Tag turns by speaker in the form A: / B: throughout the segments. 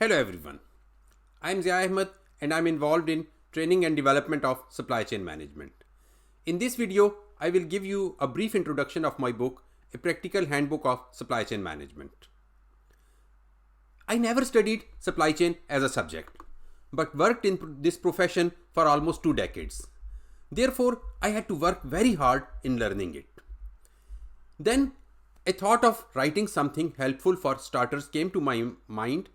A: Hello everyone, I am Zia Ahmed and I am involved in training and development of supply chain management. In this video, I will give you a brief introduction of my book, A Practical Handbook of Supply Chain Management. I never studied supply chain as a subject, but worked in this profession for almost 2 decades. Therefore, I had to work very hard in learning it. Then, a thought of writing something helpful for starters came to my mind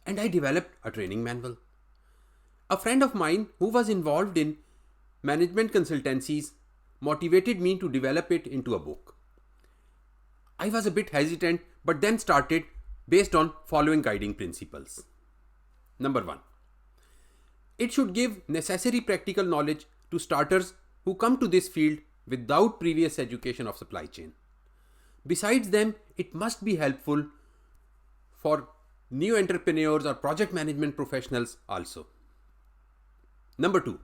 A: and I developed a training manual. A friend of mine who was involved in management consultancies motivated me to develop it into a book. I was a bit hesitant but then started based on following guiding principles. Number 1. It should give necessary practical knowledge to starters who come to this field without previous education of supply chain. Besides them, it must be helpful for new entrepreneurs or project management professionals also. Number 2,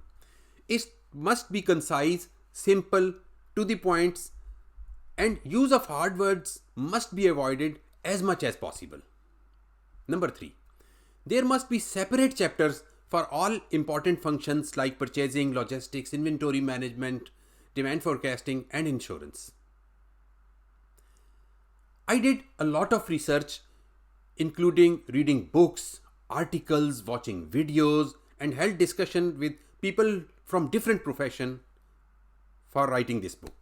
A: it must be concise, simple, to the points, and use of hard words must be avoided as much as possible. Number 3, there must be separate chapters for all important functions like purchasing, logistics, inventory management, demand forecasting, and insurance. I did a lot of research, including reading books, articles, watching videos, and held discussion with people from different professions for writing this book.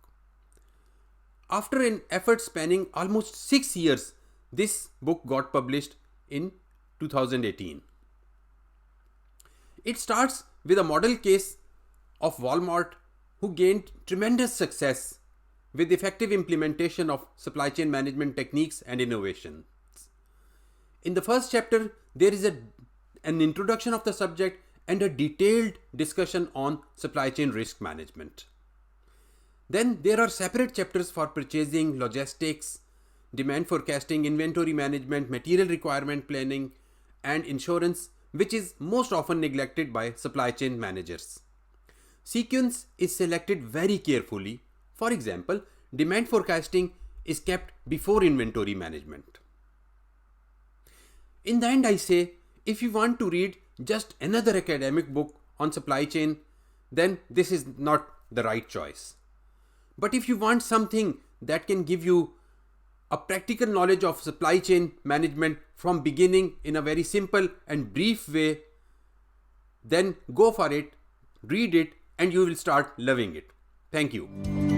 A: After an effort spanning almost 6 years, this book got published in 2018. It starts with a model case of Walmart who gained tremendous success with effective implementation of supply chain management techniques and innovations. In the first chapter, there is an introduction of the subject and a detailed discussion on supply chain risk management. Then there are separate chapters for purchasing, logistics, demand forecasting, inventory management, material requirement planning, and insurance, which is most often neglected by supply chain managers. Sequence is selected very carefully. For example, demand forecasting is kept before inventory management. In the end, I say, if you want to read just another academic book on supply chain, then this is not the right choice. But if you want something that can give you a practical knowledge of supply chain management from beginning in a very simple and brief way, then go for it, read it, and you will start loving it. Thank you.